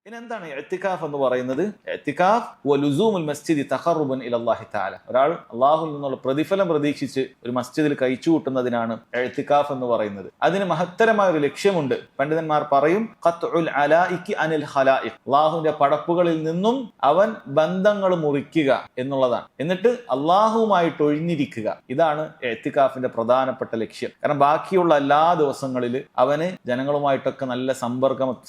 ഇനി എന്താണ് ഇഅ്തികാഫ് എന്ന് പറയുന്നത്? ഇഅ്തികാഫ് വലുസൂമുൽ മസ്ജിദി തഖർറുബൻ ഇലല്ലാഹി തആല. ഒരാൾ അല്ലാഹുവിൽ നിന്നുള്ള പ്രതിഫലം പ്രതീക്ഷിച്ച് ഒരു മസ്ജിദിൽ കഴിച്ചുകൂട്ടുന്നതിനാണ് ഇഅ്തികാഫ് എന്ന് പറയുന്നത്. അതിന് മഹത്തരമായ ഒരു ലക്ഷ്യമുണ്ട്. പണ്ഡിതന്മാർ പറയും ഖത്ഉൽ അലായികി അനിൽ ഖലായിഖ്. അല്ലാഹുവിന്റെ പടപ്പുകളിൽ നിന്നും അവൻ ബന്ധങ്ങൾ മുറിക്കുക എന്നുള്ളതാണ്. എന്നിട്ട് അല്ലാഹുവുമായിട്ട് ഒഴിഞ്ഞിരിക്കുക. ഇതാണ് ഇഅ്തികാഫിന്റെ പ്രധാനപ്പെട്ട ലക്ഷ്യം. കാരണം ബാക്കിയുള്ള എല്ലാ ദിവസങ്ങളിൽ അവന് ജനങ്ങളുമായിട്ടൊക്കെ നല്ല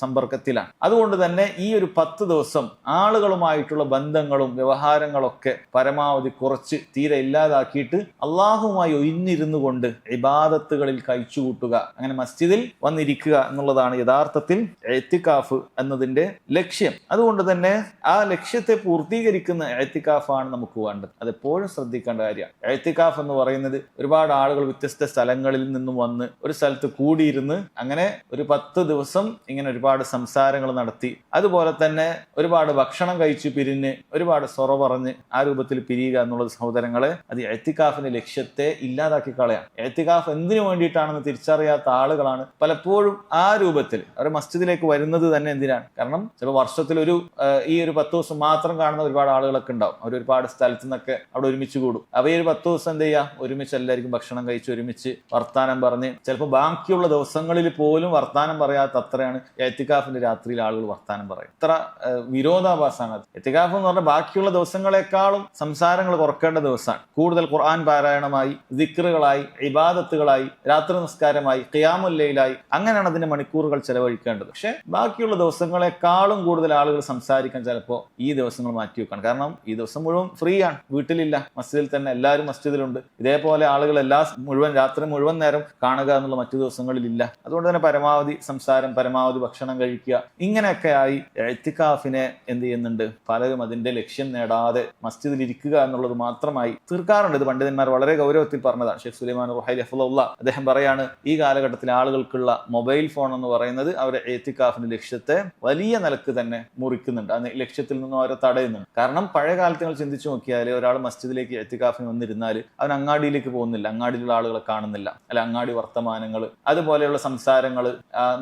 സമ്പർക്കത്തിലാണ്. അതുകൊണ്ട് തന്നെ ഈ ഒരു 10 ദിവസം ആളുകളുമായിട്ടുള്ള ബന്ധങ്ങളും വ്യവഹാരങ്ങളൊക്കെ പരമാവധി കുറച്ച് തീരെ ഇല്ലാതാക്കിയിട്ട് അള്ളാഹുമായി ഒഴിഞ്ഞിരുന്നു കൊണ്ട് ഇബാദത്തുകളിൽ കഴിച്ചുകൂട്ടുക, അങ്ങനെ മസ്ജിദിൽ വന്നിരിക്കുക എന്നുള്ളതാണ് യഥാർത്ഥത്തിൽ ഇഅ്തികാഫ് എന്നതിന്റെ ലക്ഷ്യം. അതുകൊണ്ട് തന്നെ ആ ലക്ഷ്യത്തെ പൂർത്തീകരിക്കുന്ന ഇഅ്തികാഫാണ് നമുക്ക് വേണ്ടത്. അതെപ്പോഴും ശ്രദ്ധിക്കേണ്ട കാര്യമാണ്. ഇഅ്തികാഫ് എന്ന് പറയുന്നത് ഒരുപാട് ആളുകൾ വ്യത്യസ്ത സ്ഥലങ്ങളിൽ നിന്നും വന്ന് ഒരു സ്ഥലത്ത് കൂടിയിരുന്ന് അങ്ങനെ ഒരു 10 ദിവസം ഇങ്ങനെ ഒരുപാട് സംസാരങ്ങൾ നടത്തി, അതുപോലെ തന്നെ ഒരുപാട് ഭക്ഷണം കഴിച്ചു പിരിഞ്ഞ് ഒരുപാട് സൊറ പറഞ്ഞ് ആ രൂപത്തിൽ പിരിയുക എന്നുള്ളത് സഹോദരങ്ങളെ, അത് ഇഅ്തികാഫിന്റെ ലക്ഷ്യത്തെ ഇല്ലാതാക്കി കളയാം. ഇഅ്തികാഫ് എന്തിനു വേണ്ടിയിട്ടാണെന്ന് തിരിച്ചറിയാത്ത ആളുകളാണ് പലപ്പോഴും ആ രൂപത്തിൽ അവർ മസ്ജിദിലേക്ക് വരുന്നത് തന്നെ. എന്തിനാണ്? കാരണം ചിലപ്പോൾ വർഷത്തിൽ ഈ ഒരു 10 ദിവസം മാത്രം കാണുന്ന ഒരുപാട് ആളുകളൊക്കെ ഉണ്ടാവും. അവർ ഒരുപാട് സ്ഥലത്തു നിന്നൊക്കെ അവിടെ ഒരുമിച്ച് കൂടും. അപ്പൊ ഈ ഒരു 10 ദിവസം എന്ത് ചെയ്യുക? ഒരുമിച്ച് എല്ലാവർക്കും ഭക്ഷണം കഴിച്ച് ഒരുമിച്ച് വർത്താനം പറഞ്ഞ്, ചിലപ്പോൾ ബാക്കിയുള്ള ദിവസങ്ങളിൽ പോലും വർത്താനം പറയാത്ത അത്രയാണ് ഇഅ്തികാഫിന്റെ രാത്രിയിൽ ആളുകൾ വർത്താനം പറയും. ഇത്ര വിരോധാഭാസമാണ് അത്. ഇഅ്തികാഫ് എന്ന് പറഞ്ഞാൽ ബാക്കിയുള്ള ദിവസങ്ങളെക്കാളും സംസാരങ്ങൾ കുറക്കേണ്ട ദിവസമാണ്. കൂടുതൽ ഖുർആൻ പാരായണമായി, ദിക്റുകളായി, ഇബാദത്തുകളായി, രാത്രി നിസ്കാരമായി, ഖിയാമുൽ ലൈലായി, അങ്ങനെയാണ് അതിന്റെ മണിക്കൂറുകൾ ചെലവഴിക്കേണ്ടത്. പക്ഷെ ബാക്കിയുള്ള ദിവസങ്ങളെക്കാളും കൂടുതൽ ആളുകൾ സംസാരിക്കാൻ ചിലപ്പോൾ ഈ ദിവസങ്ങൾ മാറ്റി വെക്കണം. കാരണം ഈ ദിവസം മുഴുവൻ ഫ്രീ ആണ്, വീട്ടിലില്ല, മസ്ജിദിൽ തന്നെ എല്ലാവരും മസ്ജിദിലുണ്ട്. ഇതേപോലെ ആളുകൾ രാത്രി മുഴുവൻ നേരം കാണുക എന്നുള്ള മറ്റു ദിവസങ്ങളിൽ ഇല്ല. അതുകൊണ്ട് തന്നെ പരമാവധി സംസാരം, പരമാവധി ഭക്ഷണം കഴിക്കുക, ഇങ്ങനെയൊക്കെ ആയി ഇഅ്തികാഫിനെ എന്ത് ചെയ്യുന്നുണ്ട്? പലരും അതിന്റെ ലക്ഷ്യം നേടാതെ മസ്ജിദിൽ ഇരിക്കുക എന്നുള്ളത് മാത്രമായി തീർക്കാറുണ്ട്. ഇത് പണ്ഡിതന്മാർ വളരെ ഗൗരവത്തിൽ പറഞ്ഞതാണ്. ഷെയ്ഖ് സുലൈമാൻ റുഹൈലി ഹഫ്ളഹുല്ലാ അദ്ദേഹം പറയാണ്, ഈ കാലഘട്ടത്തിൽ ആളുകൾക്കുള്ള മൊബൈൽ ഫോൺ എന്ന് പറയുന്നത് അവരെ ഇഅ്തികാഫിന്റെ ലക്ഷ്യത്തെ വലിയ നിലക്ക് തന്നെ മുറിക്കുന്നുണ്ട്. ആ ലക്ഷ്യത്തിൽ നിന്നും അവരെ തടയുന്നുണ്ട്. കാരണം പഴയ കാലത്ത് നിങ്ങൾ ചിന്തിച്ചു നോക്കിയാൽ ഒരാൾ മസ്ജിദിലേക്ക് ഇഅ്തികാഫിന് വന്നിരുന്നാൽ അവൻ അങ്ങാടിയിലേക്ക് പോകുന്നില്ല, അങ്ങാടിയിലുള്ള ആളുകളെ കാണുന്നില്ല, അല്ല അങ്ങാടി വർത്തമാനങ്ങൾ, അതുപോലെയുള്ള സംസാരങ്ങൾ,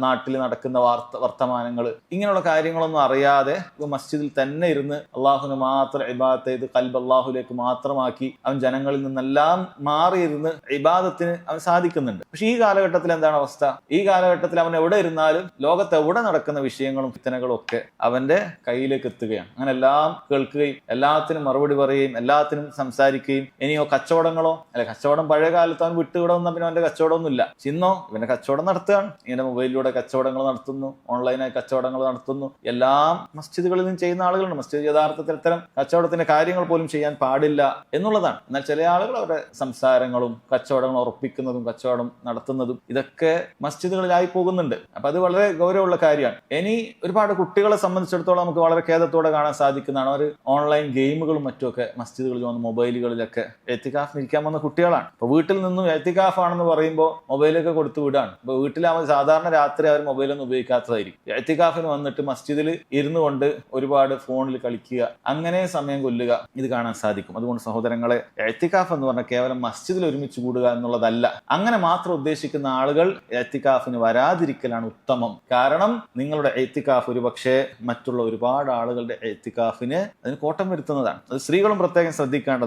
നാട്ടിൽ നടക്കുന്ന വർത്തമാനങ്ങൾ, ഇങ്ങനെയുള്ള കാര്യങ്ങളൊന്നും അറിയാതെ മസ്ജിദിൽ തന്നെ ഇരുന്ന് അള്ളാഹുവിന് മാത്രം ഇബാദത്ത് ചെയ്ത് ഖൽബ് അള്ളാഹുലേക്ക് മാത്രമാക്കി അവൻ ജനങ്ങളിൽ നിന്നെല്ലാം മാറിയിരുന്ന് ഇബാദത്തിന് അവൻ സാധിക്കുന്നുണ്ട്. പക്ഷെ ഈ കാലഘട്ടത്തിൽ എന്താണ് അവസ്ഥ? ഈ കാലഘട്ടത്തിൽ അവൻ എവിടെ ഇരുന്നാലും ലോകത്ത് എവിടെ നടക്കുന്ന വിഷയങ്ങളും ഫിത്തനകളും ഒക്കെ അവന്റെ കയ്യിലേക്ക് എത്തുകയാണ്. അങ്ങനെ എല്ലാം കേൾക്കുകയും എല്ലാത്തിനും മറുപടി പറയുകയും എല്ലാത്തിനും സംസാരിക്കുകയും. ഇനിയോ കച്ചവടങ്ങളോ? അല്ലെ, കച്ചവടം പഴയ കാലത്ത് അവൻ വിട്ടുവിടുന്ന പിന്നെ അവന്റെ കച്ചവടമൊന്നുമില്ല. ഇന്നോ ഇവന്റെ കച്ചവടം നടത്തുകയാണ്. ഇങ്ങനെ മൊബൈലിലൂടെ കച്ചവടങ്ങൾ നടത്തുന്നു, ഓൺലൈനായി കച്ചവടങ്ങൾ നടത്തുന്നു. എല്ലാം മസ്ജിദുകളിൽ നിന്ന് ചെയ്യുന്ന ആളുകളുണ്ട്. മസ്ജിദ് യഥാർത്ഥത്തിൽ ഇത്തരം കച്ചവടത്തിന്റെ കാര്യങ്ങൾ പോലും ചെയ്യാൻ പാടില്ല എന്നുള്ളതാണ്. എന്നാൽ ചില ആളുകൾ അവരുടെ സംസാരങ്ങളും കച്ചവടങ്ങൾ ഉറപ്പിക്കുന്നതും കച്ചവടം നടത്തുന്നതും ഇതൊക്കെ മസ്ജിദുകളിലായി പോകുന്നുണ്ട്. അപ്പൊ അത് വളരെ ഗൗരവമുള്ള കാര്യമാണ്. ഇനി ഒരുപാട് കുട്ടികളെ സംബന്ധിച്ചിടത്തോളം നമുക്ക് വളരെ ഖേദത്തോടെ കാണാൻ സാധിക്കുന്നതാണ്, അവർ ഓൺലൈൻ ഗെയിമുകളും മറ്റുമൊക്കെ മസ്ജിദുകളിൽ വന്ന് മൊബൈലുകളിലൊക്കെ ഇഅ്തികാഫിന് ഇരിക്കാൻ വന്ന കുട്ടികളാണ്. അപ്പൊ വീട്ടിൽ നിന്നും ഇഅ്തികാഫ് ആണെന്ന് പറയുമ്പോൾ മൊബൈലൊക്കെ കൊടുത്തു വിടാണ്. അപ്പൊ വീട്ടിലാവുമ്പോൾ സാധാരണ രാത്രി അവർ മൊബൈലൊന്നും ഉപയോഗിക്കാത്തതായിരിക്കും. ഇഅ്തികാഫിന് വന്നിട്ട് മസ്ജിദിൽ ഇരുന്നു കൊണ്ട് ഒരുപാട് ഫോണിൽ കളിക്കുക, അങ്ങനെ സമയം കൊല്ലുക, ഇത് കാണാൻ സാധിക്കും. അതുകൊണ്ട് സഹോദരങ്ങളെ, ഇഅ്തികാഫ് എന്ന് പറഞ്ഞാൽ കേവലം മസ്ജിദിൽ ഒരുമിച്ച് കൂടുക എന്നുള്ളതല്ല. അങ്ങനെ മാത്രം ഉദ്ദേശിക്കുന്ന ആളുകൾ ഇഅ്തികാഫിന് വരാതിരിക്കലാണ് ഉത്തമം. കാരണം നിങ്ങളുടെ ഇഅ്തികാഫ് ഒരുപക്ഷെ മറ്റുള്ള ഒരുപാട് ആളുകളുടെ ഇഅ്തികാഫിന് അതിന് കോട്ടം വരുത്തുന്നതാണ്. അത് സ്ത്രീകളും പ്രത്യേകം ശ്രദ്ധിക്കേണ്ടത്.